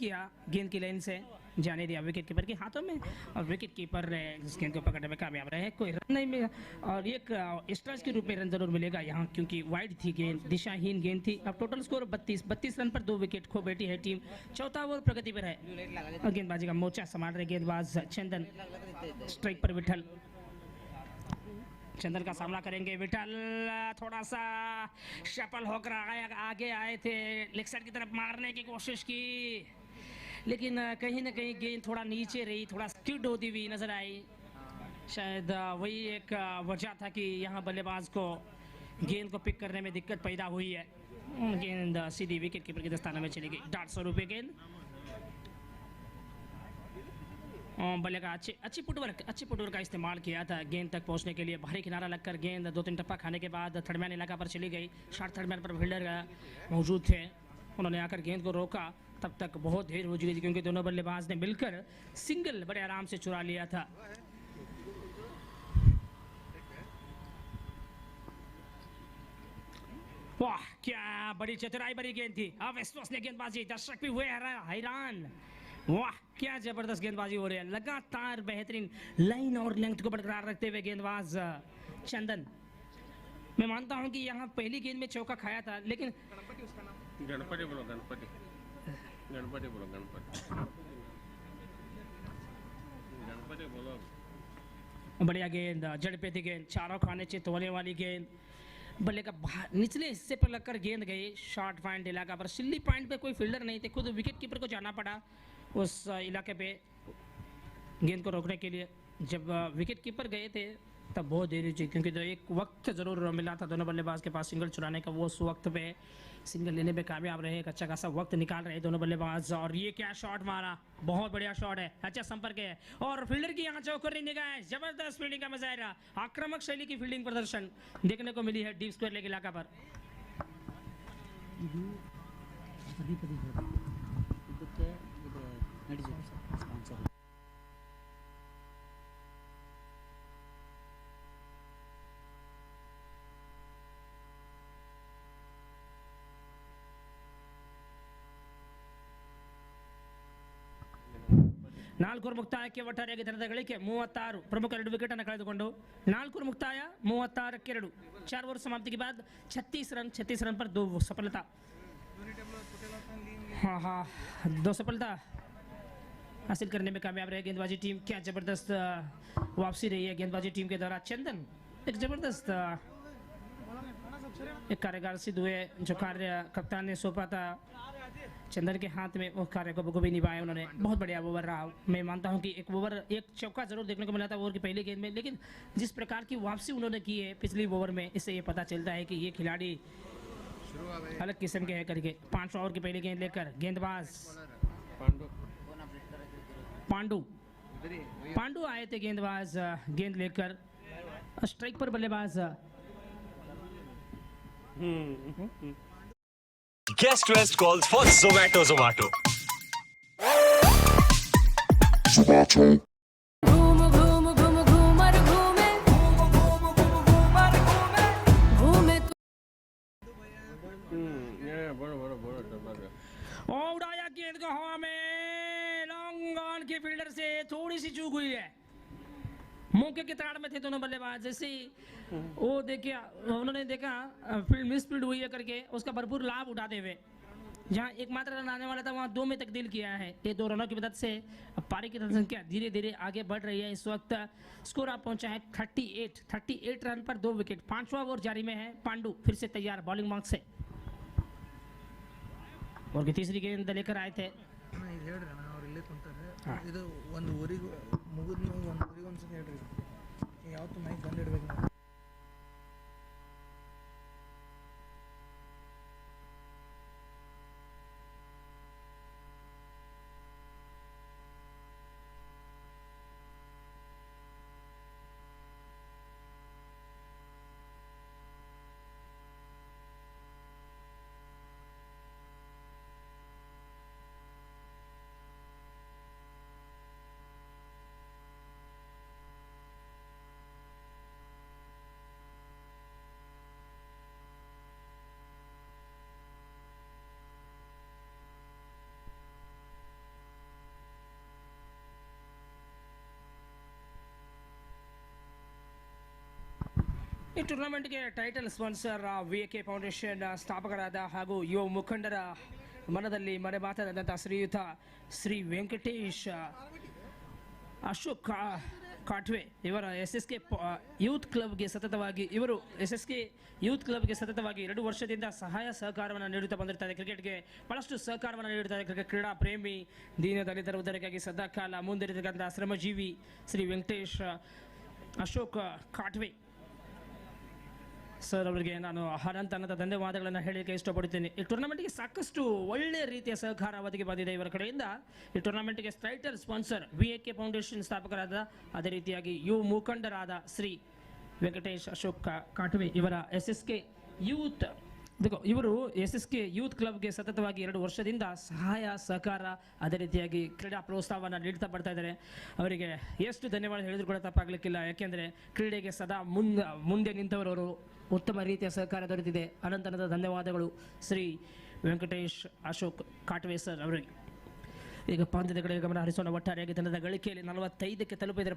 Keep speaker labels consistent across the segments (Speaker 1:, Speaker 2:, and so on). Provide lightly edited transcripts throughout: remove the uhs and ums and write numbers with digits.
Speaker 1: किया, गेंद की लाइन से जाने दिया विकेट कीपर के हाथों में और विकेट कीपर इस गेंद को पकड़ने में कामयाब रहे। कोई रन नहीं मिला और एक स्ट्राइक के रूप में रन जरूर मिलेगा यहाँ, क्योंकि वाइड थी गेंद, दिशाहीन गेंद थी। अब टोटल स्कोर 32 रन पर 2 विकेट खो बैठी है टीम। चौथा ओवर प्रगति पर है और गेंदबाजी का मोर्चा संभाल रहे गेंदबाज चंदन। स्ट्राइक पर विठल, चंदन का सामना करेंगे विठल। थोड़ा सा सफल होकर आगे आए थे, लेग साइड की तरफ मारने की कोशिश की, लेकिन कहीं ना कहीं गेंद थोड़ा नीचे रही, थोड़ा स्किड होती हुई नजर आई। शायद वही एक वजह था कि यहाँ बल्लेबाज को गेंद को पिक करने में दिक्कत पैदा हुई है। गेंद सीधी विकेट कीपर के दस्ताने में चली गई। 800 रुपये गेंद। बल्ले का अच्छी फुटवर्क का इस्तेमाल किया था गेंद तक पहुंचने के लिए। भारी किनारा लगकर गेंद 2-3 टप्पा खाने के बाद थर्ड मैन इलाका पर चली गई। शॉर्ट थर्ड मैन पर फील्डर मौजूद थे, उन्होंने आकर गेंद को रोका। तब तक बहुत देर हो चुकी थी क्योंकि दोनों बल्लेबाज ने मिलकर सिंगल बड़े आराम से चुरा लिया था। वाह, क्या बड़ी चतुराई भरी गेंद थी। अब विश्वसनीय गेंदबाजी, दर्शक भी हुए हैरान। वाह, क्या जबरदस्त गेंदबाजी हो रही है। लगातार बेहतरीन लाइन और लेंथ को बरकरार रखते हुए गेंदबाज चंदन। मैं मानता हूं कि यहाँ पहली गेंद में चौका खाया था, लेकिन
Speaker 2: गणपति बोलो, गणपति बोलो, गणपति बोलो।
Speaker 1: बढ़िया गेंद, जड़पे थी गेंद, चारों खाने चित होने वाली गेंद। बल्ले का निचले हिस्से पर लगकर गेंद गई शॉर्ट पॉइंट इलाका पर। सिल्ली पॉइंट पे कोई फील्डर नहीं थे, खुद विकेट कीपर को जाना पड़ा उस इलाके पे गेंद को रोकने के लिए। जब विकेट कीपर गए थे तब बहुत देरी थी, क्योंकि तो एक वक्त जरूर मिला था दोनों बल्लेबाज के पास सिंगल चुराने का। वो उस वक्त पे सिंगल लेने में कामयाब रहे, एक अच्छा खासा वक्त निकाल रहे दोनों बल्लेबाज। और ये क्या शॉट मारा, बहुत बढ़िया शॉट है, अच्छा संपर्क है और फील्डर की यहाँ चौकरी निगाह है। जबरदस्त फील्डिंग का मुजाहिरा, आक्रामक शैली की फील्डिंग प्रदर्शन देखने को मिली है डीप स्क्वायर लेग इलाका पर। ನಾಲ್ಕೂರು ಮುಕ್ತಾಯಕ್ಕೆ ಒಟ್ಟಾರೆಯಾಗಿ ದಿನದ ಗಳಿಕೆ 36, ಪ್ರಮುಖ 2 ವಿಕೆಟ್ ಅನ್ನು ಕಳೆದುಕೊಂಡು 4 ಮುಕ್ತಾಯ 36ಕ್ಕೆ 2। 4 ओवर समाप्ति के बाद 36 रन पर 2 सफलता। हाँ 2 सफलता हासिल करने में कामयाब रहे गेंदबाजी टीम। क्या जबरदस्त वापसी रही है गेंदबाजी टीम के द्वारा। चंदन एक जबरदस्त एक कार्यकाल सिद्ध हुए, जो कार्य कप्तान ने सौंपा था चंदन के हाथ में, वो कार्य को भी निभाया उन्होंने। बहुत बढ़िया ओवर रहा। मैं मानता हूं कि एक चौका जरूर देखने को मिला था ओवर की पहली गेंद में, लेकिन जिस प्रकार की वापसी उन्होंने की है पिछली ओवर में, इससे ये पता चलता है कि ये खिलाड़ी अलग किस्म के है करके। 5 ओवर की पहली गेंद लेकर गेंदबाज पांडु आए थे गेंदबाज गेंद लेकर। स्ट्राइक पर बल्लेबाज
Speaker 3: Guest West calls for Zomato.
Speaker 4: घूम घूम घूम घूमर घूमे घूमे
Speaker 1: उड़ाया गेंद को हवा में, लॉन्ग ऑन की फील्डर से थोड़ी सी चूक हुई है। मौके के ताड़ में थे दोनों बल्लेबाज। जैसे वो देखिए उन्होंने देखा फील्ड मिस फील्ड हुई है करके, उसका भरपूर लाभ उठाते हुए जहां एकमात्र रन आने वाला था वहां 2 में तब्दील किया है। ये 2 रनों की मदद से पारी की रन संख्या धीरे धीरे आगे बढ़ रही है। इस वक्त स्कोर आप पहुंचा है 38 रन पर 2 विकेट। 5वां ओवर जारी में है। पांडु फिर से तैयार बॉलिंग मार्क से। और की तीसरी गेंद लेकर आए थे।
Speaker 5: ಇದು ಒಂದು ಊರಿಗೆ ಮುಗಿದ ನೀವು ಒಂದು ಊರಿಗೆ ಒಂದ್ಸತಿ ಹೇಳ್ರಿ, ಯಾವತ್ತು ಮೈಕ್ ಬಂದು ಇಡ್ಬೇಕು.
Speaker 1: ಈ ಟೂರ್ನಮೆಂಟ್ಗೆ ಟೈಟಲ್ ಸ್ಪಾನ್ಸರ್ ವಿಎಕೆ ಫೌಂಡೇಶನ್ ಸ್ಥಾಪಕರಾದ ಹಾಗೂ ಯುವ ಮುಖಂಡರ ಮನದಲ್ಲಿ ಮನೆ ಮಾತಾದಂಥ ಶ್ರೀಯುತ ಶ್ರೀ ವೆಂಕಟೇಶ್ ಅಶೋಕ್ ಕಾಟ್ವೆ ಇವರ SSK ಯೂತ್ ಕ್ಲಬ್ಗೆ ಸತತವಾಗಿ ಯೂತ್ ಕ್ಲಬ್ಗೆ ಸತತವಾಗಿ 2 ವರ್ಷದಿಂದ ಸಹಾಯ ಸಹಕಾರವನ್ನು ನೀಡುತ್ತಾ ಬಂದಿರ್ತಾರೆ. ಕ್ರಿಕೆಟ್ಗೆ ಬಹಳಷ್ಟು ಸಹಕಾರವನ್ನು ನೀಡುತ್ತಾರೆ. ಕ್ರೀಡಾ ಪ್ರೇಮಿ, ದೀನ ದಲಿತರ ಉದ್ಧಾರಕ್ಕಾಗಿ ಸದಾಕಾಲ ಮುಂದಿರತಕ್ಕಂಥ ಶ್ರಮಜೀವಿ ಶ್ರೀ ವೆಂಕಟೇಶ್ ಅಶೋಕ್ ಕಾಟ್ವೆ ಸರ್ ಅವರಿಗೆ ನಾನು ಅನಂತ ಧನ್ಯವಾದಗಳನ್ನು ಹೇಳಲಿಕ್ಕೆ ಇಷ್ಟಪಡುತ್ತೇನೆ. ಈ ಟೂರ್ನಮೆಂಟ್ಗೆ ಸಾಕಷ್ಟು ಒಳ್ಳೆಯ ರೀತಿಯ ಸಹಕಾರ ಅವಧಿಗೆ ಬಂದಿದೆ ಇವರ ಕಡೆಯಿಂದ. ಈ ಟೂರ್ನಮೆಂಟ್ಗೆ ಟೈಟಲ್ ಸ್ಪಾನ್ಸರ್ ವಿಎಕೆ ಫೌಂಡೇಶನ್ ಸ್ಥಾಪಕರಾದ, ಅದೇ ರೀತಿಯಾಗಿ ಯುವ ಮುಖಂಡರಾದ ಶ್ರೀ ವೆಂಕಟೇಶ್ ಅಶೋಕ್ ಕಾಟ್ವೆ ಇವರ SSK ಯೂತ್ ಇವರು SSK ಯೂತ್ ಕ್ಲಬ್ಗೆ ಸತತವಾಗಿ 2 ವರ್ಷದಿಂದ ಸಹಾಯ ಸಹಕಾರ, ಅದೇ ರೀತಿಯಾಗಿ ಕ್ರೀಡಾ ಪ್ರೋತ್ಸಾಹವನ್ನು ನೀಡ್ತಾ ಬರ್ತಾ ಇದ್ದಾರೆ. ಅವರಿಗೆ ಎಷ್ಟು ಧನ್ಯವಾದ ಹೇಳಿದ್ರು ಕೂಡ ತಪ್ಪಾಗಲಿಕ್ಕಿಲ್ಲ. ಯಾಕೆಂದರೆ ಕ್ರೀಡೆಗೆ ಸದಾ ಮುಂದೆ ನಿಂತವರು, ಉತ್ತಮ ರೀತಿಯ ಸಹಕಾರ ದೊರೆತಿದೆ. ಅನಂತ ಧನ್ಯವಾದಗಳು ಶ್ರೀ ವೆಂಕಟೇಶ್ ಅಶೋಕ್ ಕಾಟ್ವೆ ಸರ್ ಅವರಿಗೆ. ಈಗ ಪಂದ್ಯದ ಕಡೆ ಗಮನ ಹರಿಸೋಣ. ಒಟ್ಟಾರೆಯಾಗಿ ತಂಡದ ಗಳಿಕೆಯಲ್ಲಿ 45ಕ್ಕೆ ತಲುಪಿದರೆ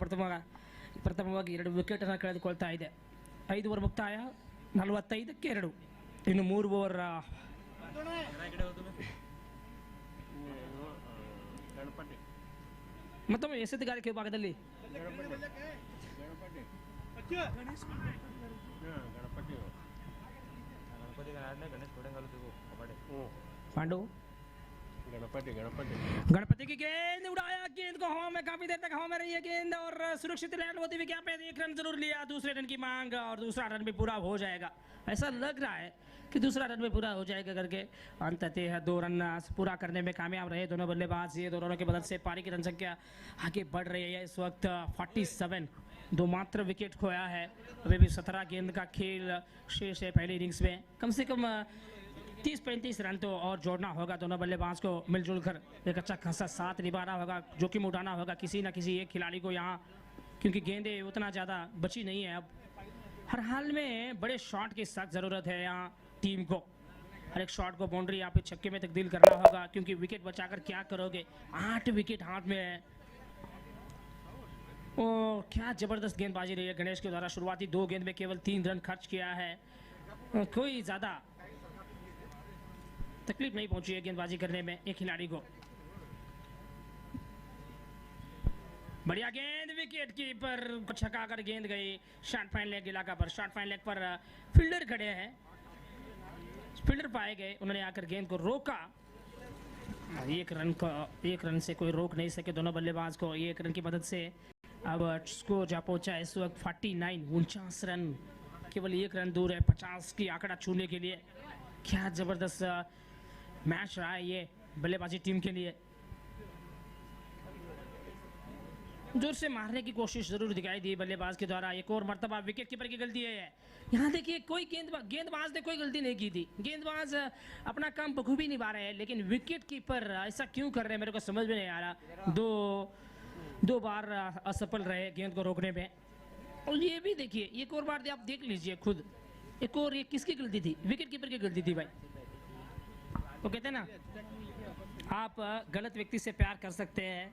Speaker 1: ಪ್ರಥಮವಾಗಿ 2 ವಿಕೆಟನ್ನು ಕಳೆದುಕೊಳ್ತಾ ಇದೆ. 5 ಓವರ್ ಮುಕ್ತಾಯ 45ಕ್ಕೆ 2. ಇನ್ನು 3 ಓವರ್
Speaker 2: ಗಣಪತಿ
Speaker 1: ಮತ್ತೊಮ್ಮೆ ಎಸೆತಗಾರಿಕೆ ವಿಭಾಗದಲ್ಲಿ पांडु गणपति की गेंद उड़ाया, गेंद को हवा में काफी देर तक हवा में रही है गेंद और सुरक्षित लैंड होती हुई। क्या पे 1 रन जरूर लिया, दूसरे रन की मांग और दूसरा रन भी पूरा हो जाएगा, ऐसा लग रहा है कि दूसरा रन भी पूरा हो जाएगा करके। अंततः 2 रन पूरा करने में कामयाब रहे दोनों बल्लेबाज। ये दोनों की मदद से पारी की रन संख्या आगे बढ़ रही है इस वक्त 47। 2 मात्र विकेट खोया है। अभी भी 17 गेंद का खेल शेष है पहली इनिंग्स में। कम से कम 30-35 रन तो और जोड़ना होगा दोनों बल्लेबाज को मिलजुल कर। एक अच्छा खासा साथ निभाना होगा, जोखिम उठाना होगा किसी न किसी एक खिलाड़ी को यहाँ, क्योंकि गेंदें उतना ज़्यादा बची नहीं है। अब हर हाल में बड़े शॉट की सख्त ज़रूरत है यहाँ टीम को। हर एक शॉट को बाउंड्री यहाँ पे छक्के में तब्दील करना होगा, क्योंकि विकेट बचाकर क्या करोगे। 8 विकेट हाथ में है। ओ क्या ज़बरदस्त गेंदबाजी रही है गणेश के द्वारा। शुरुआती 2 गेंद में केवल 3 रन खर्च किया है। कोई ज़्यादा तकलीफ नहीं पहुंची है गेंदबाजी करने में एक खिलाड़ी को। बढ़िया गेंद, विकेट कीपर छका कर गेंद गई शॉर्ट फाइन लेग इलाका पर। शॉर्ट फाइन लेग पर फील्डर खड़े हैं, फील्डर पाए गए, उन्होंने आकर गेंद को रोका। 1 रन से कोई रोक नहीं सके दोनों बल्लेबाज को। 1 रन की मदद से अब स्कोर जा पहुंचा इस वक्त 49, 49 रन। केवल 1 रन दूर है 50 की आंकड़ा छूने के लिए। क्या जबरदस्त मैच रहा है ये बल्लेबाजी टीम के लिए। जोर से मारने की कोशिश जरूर दिखाई दी बल्लेबाज के द्वारा। एक और मर्तबा विकेट कीपर की गलती है यहाँ। देखिए कोई गेंदबाज ने कोई गलती नहीं की थी। गेंदबाज अपना काम बखूबी निभा रहे हैं, लेकिन विकेट कीपर ऐसा क्यों कर रहे हैं मेरे को समझ में नहीं आ रहा। दो बार असफल रहे गेंद को रोकने में। और ये भी देखिए एक और बार आप देख लीजिए खुद, एक और ये किसकी गलती थी, विकेट कीपर की गलती थी भाई। वो कहते हैं ना, आप गलत व्यक्ति से प्यार कर सकते हैं,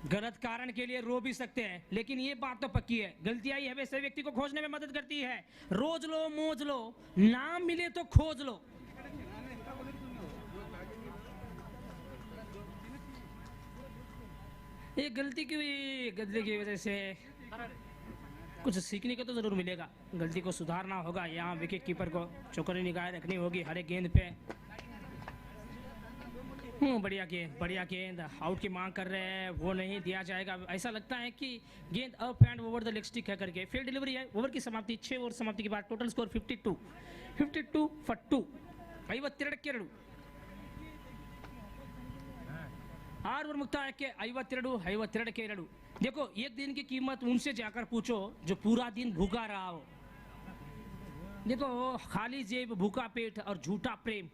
Speaker 1: गलत कारण के लिए रो भी सकते हैं, लेकिन ये बात तो पक्की है गलतियां ही हमें सही व्यक्ति को खोजने में मदद करती है। रोज लो मौज लो, नाम मिले तो खोज लो। ये गलती की वजह से कुछ सीखने को तो जरूर मिलेगा। गलती को सुधारना होगा। यहाँ विकेट कीपर को चौकनी निगाह रखनी होगी हर एक गेंद पे। बढ़िया गेंद आउट की मांग कर रहे हैं, वो नहीं दिया जाएगा। ऐसा लगता है कि गेंद up and over the leg stick है करके। फील्ड डिलीवरी है। ओवर की समाप्ति 6 ओवर समाप्ति के बाद टोटल स्कोर 52 for 2, 52ಕ್ಕೆ 2। 6 ओवर मुक्तायಕ್ಕೆ 52ಕ್ಕೆ 2। देखो एक दिन की कीमत उनसे जाकर पूछो जो पूरा दिन भूखा रहा हो। देखो खाली जेब भूखा पेट और झूठा प्रेम।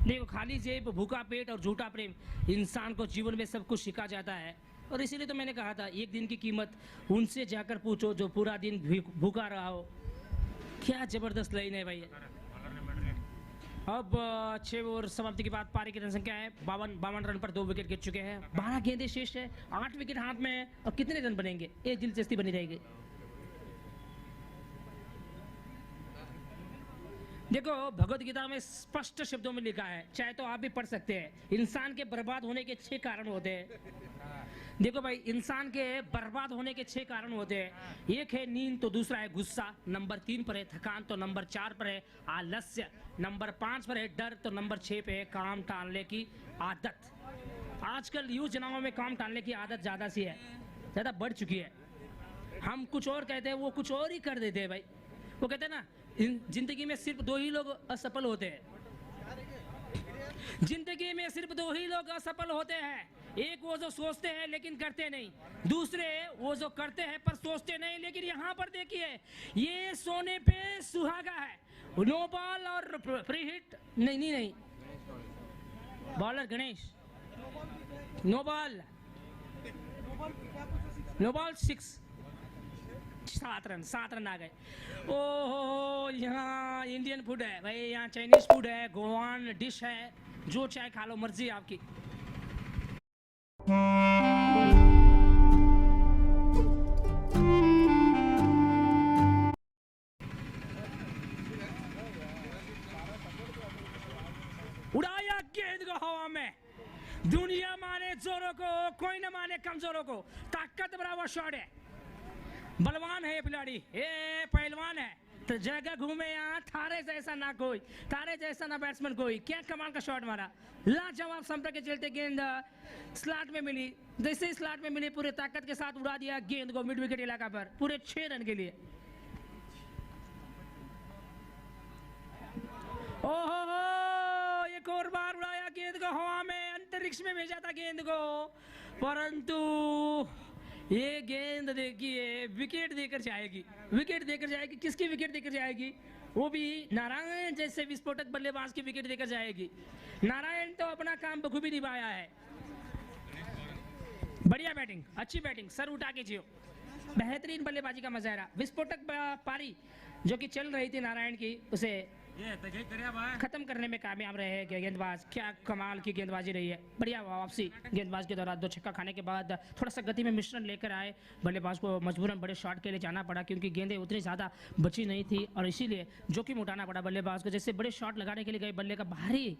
Speaker 1: देखो खाली जेब भूखा पेट और झूठा प्रेम इंसान को जीवन में सब कुछ सिखा जाता है। और इसीलिए तो मैंने कहा था एक दिन की कीमत उनसे जाकर पूछो जो पूरा दिन भूखा रहा हो। क्या जबरदस्त लाइन है भाई। अब 6 ओवर समाप्ति के बाद पारी की रन संख्या है 52 रन पर 2 विकेट गिर चुके हैं। 12 गेंदें शेष है, 8 विकेट हाथ में है। और कितने रन बनेंगे ये दिलचस्पी बनी रहेगी। देखो भगवत गीता में स्पष्ट शब्दों में लिखा है, चाहे तो आप भी पढ़ सकते हैं, इंसान के बर्बाद होने के 6 कारण होते हैं। देखो भाई, इंसान के बर्बाद होने के 6 कारण होते हैं। एक है नींद, तो दूसरा है गुस्सा, नंबर 3 पर है थकान, तो नंबर 4 पर है आलस्य, नंबर 5 पर है डर, तो नंबर 6 पे है काम टालने की आदत। आजकल युवजनों में काम टालने की आदत ज़्यादा सी है, ज़्यादा बढ़ चुकी है। हम कुछ और कहते हैं, वो कुछ और ही कर देते हैं भाई। वो कहते हैं ना, जिंदगी में सिर्फ 2 ही लोग असफल होते हैं। जिंदगी में सिर्फ 2 ही लोग असफल होते हैं, एक वो जो सोचते हैं लेकिन करते नहीं, दूसरे वो जो करते हैं पर सोचते नहीं। लेकिन यहाँ पर देखिए, ये सोने पे सुहागा है। नो बॉल और फ्री हिट नहीं, bowler Ganesh, no ball 6, 7 run आ गए। ओहो, यहाँ इंडियन फूड है भाई, यहाँ चाइनीज फूड है, गोवान डिश है, जो चाहे खा लो, मर्जी है आपकी। उड़ाया गेंद को हवा में, दुनिया माने जोरों को, कोई न माने कमजोरों को। ताकत बराबर शॉट है, बलवान है ये खिलाड़ी, ये पहलवान है, तो जगह घूमे यहाँ, थारे जैसा ना कोई, तारे जैसा ना बैट्समैन कोई। क्या कमाल का शॉट मारा, लाजवाब संपर्क के चलते गेंद स्लॉट में मिली। जैसे ही स्लॉट में मिली, पूरे ताकत के साथ उड़ा दिया गेंद को मिड विकेट इलाका पर, पूरे 6 रन के लिए। ओहो, एक और बार उड़ाया गेंद को हवा में, अंतरिक्ष में भेजा था गेंद को, परंतु ये गेंद देखिए विकेट देकर जाएगी, विकेट देकर जाएगी। किसकी विकेट देकर जाएगी? वो भी नारायण जैसे विस्फोटक बल्लेबाज की विकेट देकर जाएगी। नारायण तो अपना काम बखूबी निभाया है। बढ़िया बैटिंग, अच्छी बैटिंग, सर उठा के जियो, बेहतरीन बल्लेबाजी का मुजाहरा। विस्फोटक पारी जो कि चल रही थी नारायण की, उसे खत्म करने में कामयाब रहे हैं गेंदबाज। क्या कमाल की गेंदबाजी रही है, बढ़िया वापसी गेंदबाज के दौरान। 2 छक्का खाने के बाद थोड़ा सा गति में मिश्रण लेकर आए, बल्लेबाज को मजबूरन बड़े शॉट के लिए जाना पड़ा, क्योंकि गेंदें उतनी ज़्यादा बची नहीं थी और इसीलिए जोखिम उठाना पड़ा बल्लेबाज को। जैसे बड़े शॉट लगाने के लिए गए, बल्ले का बाहरी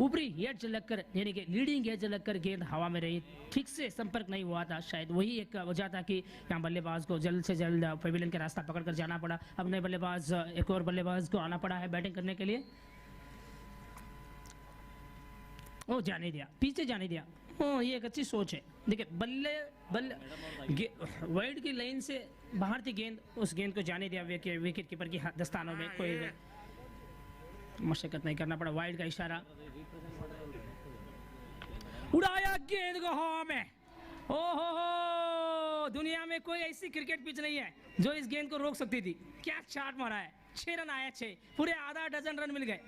Speaker 1: ऊपरी एज लगकर, यानी कि लीडिंग एज लगकर गेंद हवा में रही, ठीक से संपर्क नहीं हुआ था। शायद वही एक वजह था कि यहाँ बल्लेबाज को जल्द से जल्द पेविलियन का रास्ता पकड़कर जाना पड़ा। अब नए बल्लेबाज, एक और बल्लेबाज को आना पड़ा है बैटिंग करने के लिए। ओ, जाने दिया, पीछे जाने दिया। ओ, ये एक अच्छी सोच है। देखिए, बल्ले वाइड की लाइन से बाहर थी गेंद, उस गेंद को जाने दिया विकेट कीपर की दस्तानों में। कोई मशक्कत नहीं करना पड़ा, वाइड का इशारा। उड़ाया गेंद को हवा में। ओहो, दुनिया में कोई ऐसी क्रिकेट पिच नहीं है जो इस गेंद को रोक सकती थी। क्या शॉट मारा है, 6 रन आया, 6, पूरे आधा डजन रन मिल गए।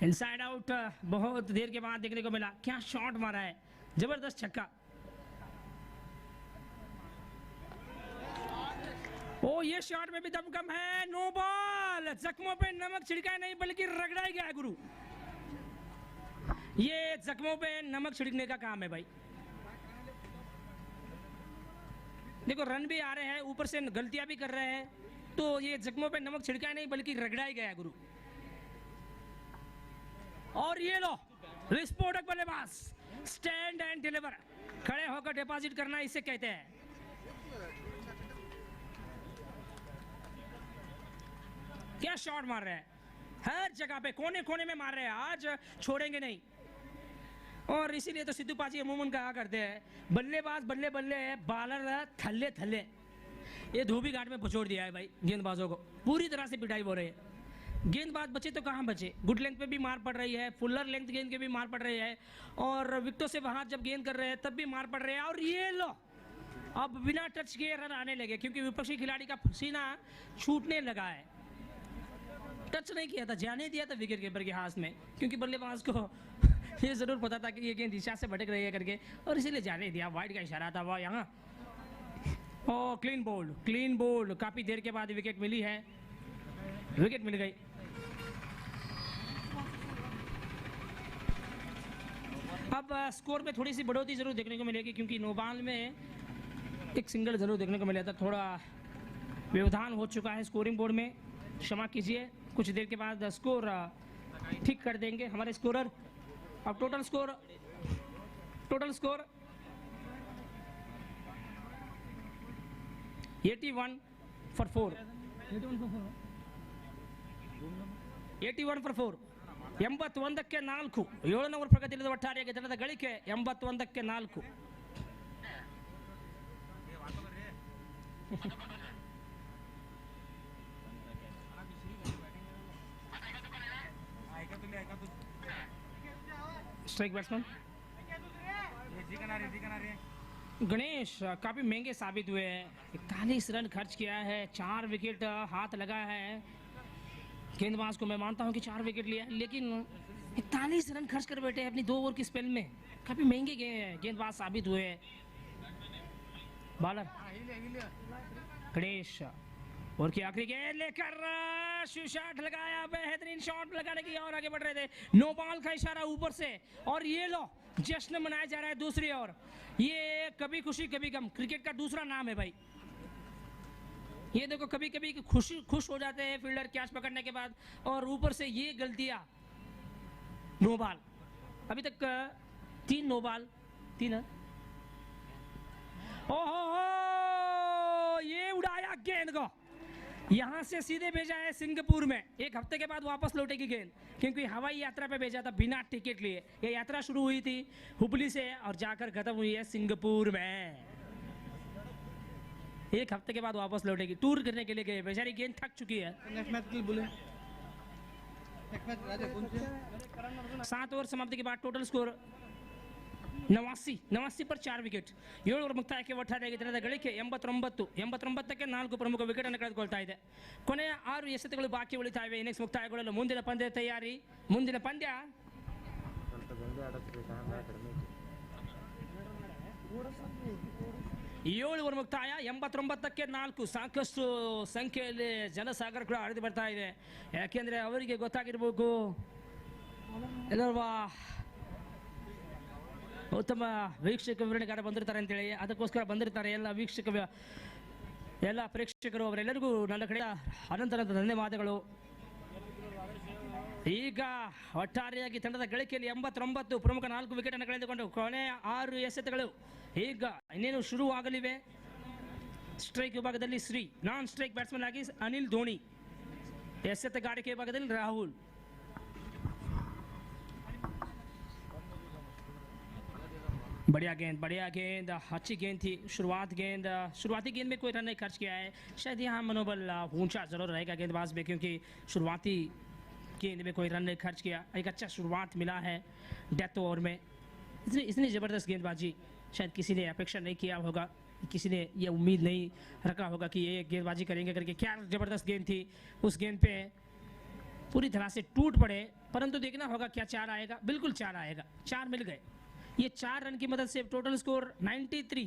Speaker 1: इनसाइड आउट बहुत देर के बाद देखने को मिला। क्या शॉट मारा है, जबरदस्त छक्का। ओ, ये शॉट में भी दमकम है। नो बॉल, जख्मों पे नमक छिड़का नहीं बल्कि रगड़ा गया गुरु। ये जख्मों पे नमक छिड़कने का काम है भाई। देखो, रन भी आ रहे हैं, ऊपर से गलतियां भी कर रहे हैं, तो ये जख्मों पे नमक छिड़का नहीं बल्कि रगड़ा ही गया गुरु। और ये लो, विस्फोटक बल्लेबाज, स्टैंड एंड डिलीवर, खड़े होकर डिपॉजिट करना इसे कहते हैं। क्या शॉट मार रहे हैं, हर जगह पे कोने कोने में मार रहे हैं, आज छोड़ेंगे नहीं। और इसीलिए तो सिद्धू पाजी अमूमन कहा करते हैं, बल्लेबाज बल्ले बल्ले है, बॉलर थल्ले थल्ले। ये धोबी घाट में पछोड़ दिया है भाई गेंदबाजों को, पूरी तरह से पिटाई हो रही है। गेंदबाज बचे तो कहाँ बचे, गुड लेंथ पे भी मार पड़ रही है, फुलर लेंथ गेंद के भी मार पड़ रही है, और विकेटों से वहां जब गेंद कर रहे हैं तब भी मार पड़ रहे हैं। और ये लो, अब बिना टच के रन आने लगे, क्योंकि विपक्षी खिलाड़ी का पसीना छूटने लगा है। टच नहीं किया था, जाने दिया था विकेट कीपर के हाथ में, क्योंकि बल्लेबाज को ये जरूर पता था कि ये गेंद दिशा से भटक रही है करके, और इसीलिए जाने दिया। वाइड का इशारा था वह यहाँ। ओ, क्लीन बोल्ड, क्लीन बोल्ड। काफी देर के बाद विकेट मिली है, विकेट मिल गई। अब स्कोर में थोड़ी सी बढ़ोतरी जरूर देखने को मिलेगी, क्योंकि 9 बॉल में एक सिंगल जरूर देखने को मिला था, थोड़ा व्यवधान हो चुका है स्कोरिंग बोर्ड में, क्षमा कीजिए। कुछ देर के बाद स्कोर ठीक कर देंगे हमारे स्कोरर। अब टोटल स्कोर 81 for 4 81 for 4 81ಕ್ಕೆ 4 7 ಓವರ್ ಪ್ರಗತಿಯಿಲ್ಲದ ಒಟ್ಟಾರೆಯಾಗಿ ತಂಡದ ಗಳಿಕೆ 81ಕ್ಕೆ 4. स्ट्राइक बैट्समैन गणेश काफी महंगे साबित हुए हैं। 41 रन खर्च किया है, 4 विकेट हाथ लगा है। गेंदबाज को मैं मानता हूं कि 4 विकेट लिया, लेकिन 41 रन खर्च कर बैठे अपनी 2 ओवर की स्पेल में। काफी महंगे गेंदबाज साबित हुए हैं। बॉलर गणेश और की आखिरी गेंद लेकर शॉट लगाया, बेहतरीन शॉट लगाने की और आगे बढ़ रहे थे। नो बॉल का इशारा ऊपर से और ये लो जश्न मनाया जा रहा है दूसरी ओर। ये कभी खुशी कभी गम क्रिकेट का दूसरा नाम है भाई। ये देखो कभी कभी खुश हो जाते हैं फील्डर कैच पकड़ने के बाद, और ऊपर से ये गलतियां। नो बॉल, अभी तक 3 नो बॉल 3 है। ओहो ये उड़ाया गेंद को, यहां से सीधे भेजा है सिंगापुर में। 1 हफ्ते के बाद वापस लौटेगी गेंद, क्योंकि हवाई यात्रा पे भेजा था बिना टिकट लिए। ये यात्रा शुरू हुई थी हुबली से और जाकर खत्म हुई है सिंगापुर में। 1 हफ्ते के बाद वापस लौटेगी, टूर करने के लिए गए, बेचारी गेंद थक चुकी है। 7 ओवर समाप्ति के बाद टोटल स्कोर 89 पर 4 ವಿಕೆಟ್, 7 ಓವರ್ ಮುಕ್ತಾಯಕ್ಕೆ ಒಟ್ಟಾರೆಯಾಗಿ ತಂಡದ ಗಳಿಕೆ 89ಕ್ಕೆ 4 ಪ್ರಮುಖ ವಿಕೆಟ್ ಅನ್ನು ಕಳೆದುಕೊಳ್ತಾ ಇದೆ. ಕೊನೆಯ 6 ಎಸೆತಗಳು ಬಾಕಿ ಉಳಿತಾ ಇವೆ ಇನ್ನಿಂಗ್ಸ್ ಮುಕ್ತಾಯಗೊಳ್ಳಲು. ಮುಂದಿನ ಪಂದ್ಯ ತಯಾರಿ, ಮುಂದಿನ ಪಂದ್ಯ 7 ಓವರ್ ಮುಕ್ತಾಯ 89ಕ್ಕೆ 4. ಸಾಕಷ್ಟು ಸಂಖ್ಯೆಯಲ್ಲಿ ಜನಸಾಗರ ಕೂಡ ಹರಿದು ಬರ್ತಾ ಇದೆ, ಯಾಕೆಂದ್ರೆ ಅವರಿಗೆ ಗೊತ್ತಾಗಿರ್ಬೇಕು ಎಲ್ಲವಾ ಉತ್ತಮ ವೀಕ್ಷಕ ವಿವರಣೆಗಾರ ಬಂದಿರ್ತಾರೆ ಅಂತೇಳಿ, ಅದಕ್ಕೋಸ್ಕರ ಬಂದಿರ್ತಾರೆ ಎಲ್ಲ ಪ್ರೇಕ್ಷಕರು. ಅವರೆಲ್ಲರಿಗೂ ನನ್ನ ಕಡೆ ಅನಂತರದ ಧನ್ಯವಾದಗಳು. ಈಗ ಒಟ್ಟಾರೆಯಾಗಿ ತಂಡದ ಗಳಿಕೆಯಲ್ಲಿ 89 ಪ್ರಮುಖ 4 ವಿಕೆಟ್ ಅನ್ನು ಕಳೆದುಕೊಂಡು ಕೊನೆ 6 ಎಸೆತಗಳು ಈಗ ಇನ್ನೇನು ಶುರುವಾಗಲಿವೆ. ಸ್ಟ್ರೈಕ್ ವಿಭಾಗದಲ್ಲಿ ಶ್ರೀ, ನಾನ್ ಸ್ಟ್ರೈಕ್ ಬ್ಯಾಟ್ಸ್ಮನ್ ಆಗಿ ಅನಿಲ್ ಧೋನಿ, ಎಸೆತಗಾರಿಕೆ ವಿಭಾಗದಲ್ಲಿ ರಾಹುಲ್. बढ़िया गेंद अच्छी गेंद थी। शुरुआती गेंद में कोई रन नहीं खर्च किया है, शायद यहाँ मनोबल ऊंचा जरूर रहेगा गेंदबाज में, क्योंकि शुरुआती गेंद में कोई रन नहीं खर्च किया। एक अच्छा शुरुआत मिला है डेथ ओवर में। इतनी ज़बरदस्त गेंदबाजी शायद किसी ने अपेक्षा नहीं किया होगा, किसी ने ये उम्मीद नहीं रखा होगा कि ये गेंदबाजी करेंगे करके। क्या ज़बरदस्त गेंद थी, उस गेंद पे पूरी तरह से टूट पड़े, परंतु देखना होगा क्या 4 आएगा। बिल्कुल 4 आएगा, 4 मिल गए। ये 4 रन की मदद से टोटल स्कोर 93